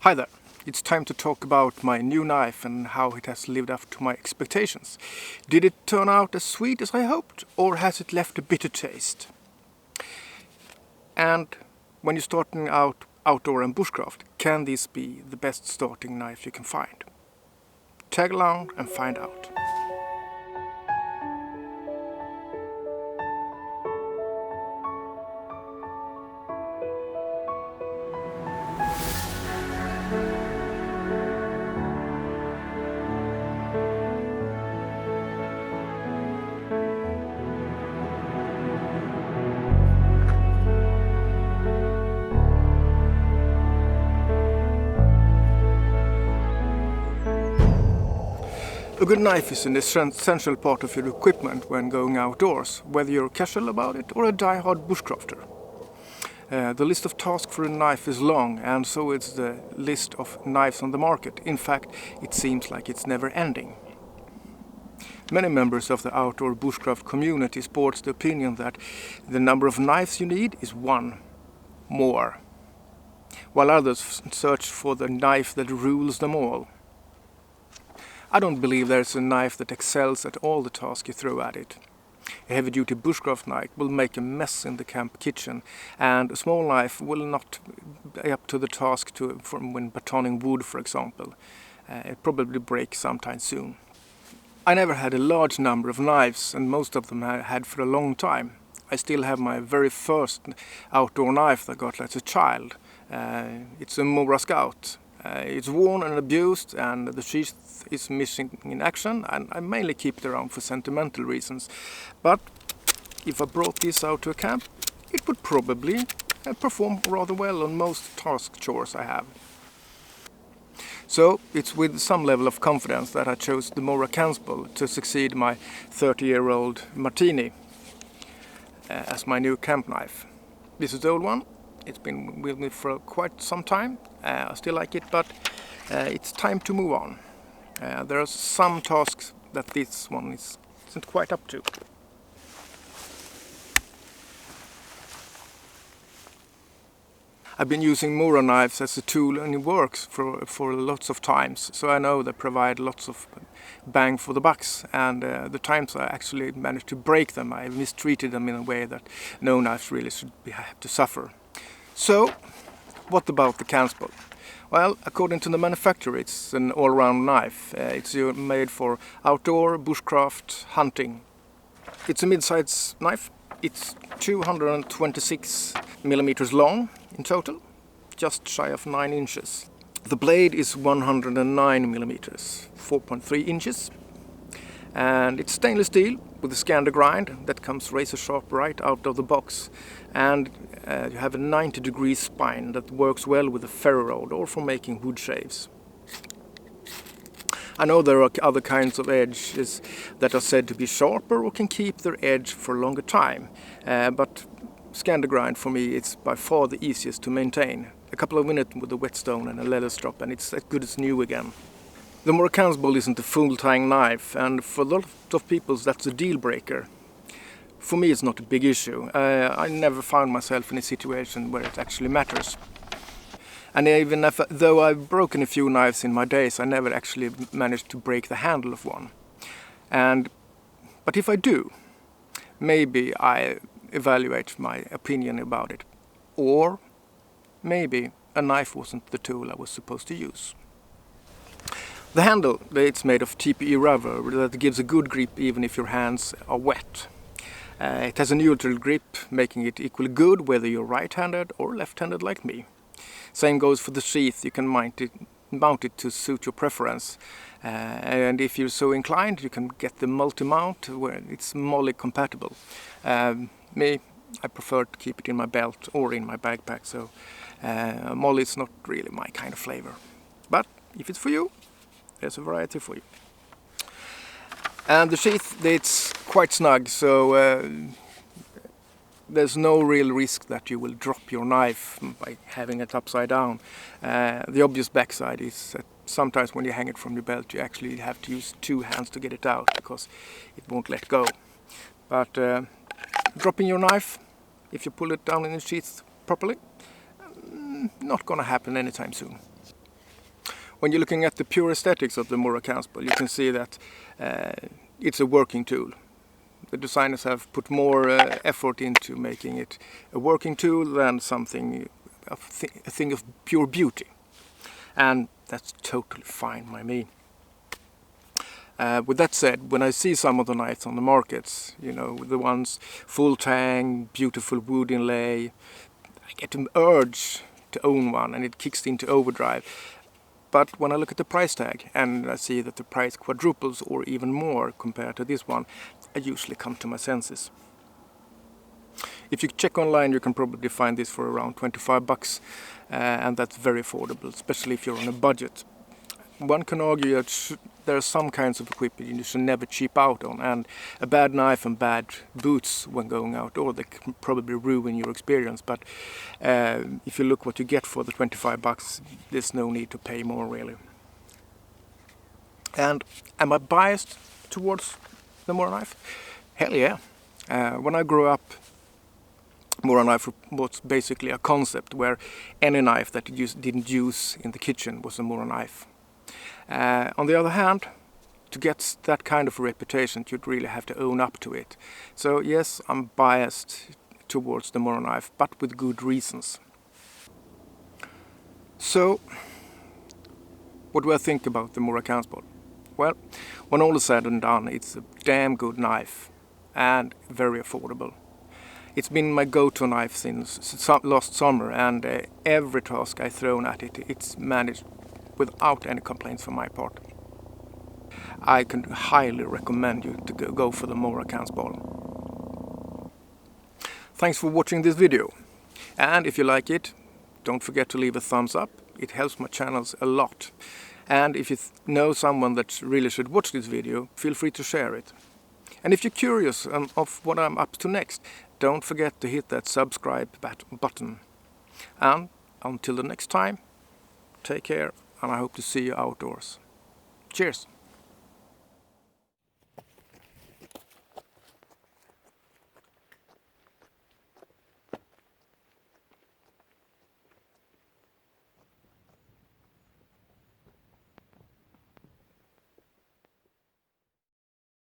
Hi there, it's time to talk about my new knife and how it has lived up to my expectations. Did it turn out as sweet as I hoped, or has it left a bitter taste? And when you're starting out outdoor and bushcraft, can this be the best starting knife you can find? Tag along and find out. A good knife is an essential part of your equipment when going outdoors, whether you're casual about it or a die-hard bushcrafter. The list of tasks for a knife is long, and so is the list of knives on the market. In fact, it seems like it's never ending. Many members of the outdoor bushcraft community sports the opinion that the number of knives you need is one more, while others search for the knife that rules them all. I don't believe there's a knife that excels at all the tasks you throw at it. A heavy-duty bushcraft knife will make a mess in the camp kitchen, and a small knife will not be up to the task when batoning wood, for example. It probably break sometime soon. I never had a large number of knives, and most of them I had for a long time. I still have my very first outdoor knife that I got as a child. It's a Mora Scout. It's worn and abused, and the sheath is missing in action, and I mainly keep it around for sentimental reasons. But if I brought this out to a camp, it would probably perform rather well on most task chores I have. So it's with some level of confidence that I chose the Mora Kansbol to succeed my 30-year-old Martini as my new camp knife. This is the old one. It's been with me for quite some time. I still like it, but it's time to move on. There are some tasks that this one isn't quite up to. I've been using Mora knives as a tool, and it works for lots of times. So I know they provide lots of bang for the bucks, and the times I actually managed to break them, I mistreated them in a way that no knives really should have to suffer. So, what about the Kansbol? Well, according to the manufacturer, it's an all-round knife. It's made for outdoor, bushcraft, hunting. It's a mid-size knife. It's 226 millimeters long in total, just shy of 9 inches. The blade is 109 millimeters, 4.3 inches. And it's stainless steel with a scandi grind that comes razor sharp right out of the box, and you have a 90-degree spine that works well with a ferro rod or for making wood shaves. I know there are other kinds of edges that are said to be sharper or can keep their edge for a longer time, but scandi grind for me it's by far the easiest to maintain. A couple of minutes with a whetstone and a leather strap and it's as good as new again. The Mora Kansbol isn't a full-time knife, and for a lot of people that's a deal breaker. For me it's not a big issue. I never found myself in a situation where it actually matters. And even though I've broken a few knives in my days, I never actually managed to break the handle of one. But if I do, maybe I evaluate my opinion about it. Or maybe a knife wasn't the tool I was supposed to use. The handle, it's made of TPE rubber that gives a good grip even if your hands are wet. It has a neutral grip, making it equally good whether you're right-handed or left-handed like me. Same goes for the sheath. You can mount it to suit your preference. And if you're so inclined, you can get the multimount where it's MOLLE-compatible. Me, I prefer to keep it in my belt or in my backpack, so MOLLE is not really my kind of flavor. But if it's for you, there's a variety for you. And the sheath, it's quite snug, so there's no real risk that you will drop your knife by having it upside down. The obvious backside is that sometimes when you hang it from your belt, you actually have to use 2 hands to get it out because it won't let go. But dropping your knife, if you pull it down in the sheath properly, not gonna happen anytime soon. When you're looking at the pure aesthetics of the Mora Kansbol, you can see that it's a working tool. The designers have put more effort into making it a working tool than something, a thing of pure beauty. And that's totally fine by me. With that said, when I see some of the knives on the markets, you know, the ones full tang, beautiful wood inlay, I get an urge to own one and it kicks into overdrive. But when I look at the price tag and I see that the price quadruples or even more compared to this one, I usually come to my senses. If you check online, you can probably find this for around 25 bucks, and that's very affordable, especially if you're on a budget. One can argue that there are some kinds of equipment you should never cheap out on, and a bad knife and bad boots when going outdoors, they can probably ruin your experience. But if you look what you get for the 25 bucks, there's no need to pay more really. And am I biased towards the Mora knife? Hell yeah. When I grew up, Mora knife was basically a concept where any knife that you didn't use in the kitchen was a Mora knife. On the other hand, to get that kind of a reputation, you'd really have to own up to it. So yes, I'm biased towards the Mora knife, but with good reasons. So, what do I think about the Mora Kansbol? Well, when all is said and done, it's a damn good knife and very affordable. It's been my go-to knife since last summer, and every task I've thrown at it, it's managed without any complaints from my part. I can highly recommend you to go for the Mora Kansbol. Thanks for watching this video, and if you like it, don't forget to leave a thumbs up. It helps my channels a lot. And if you know someone that really should watch this video, feel free to share it. And if you're curious of what I'm up to next, don't forget to hit that subscribe button. And until the next time, take care, and I hope to see you outdoors. Cheers!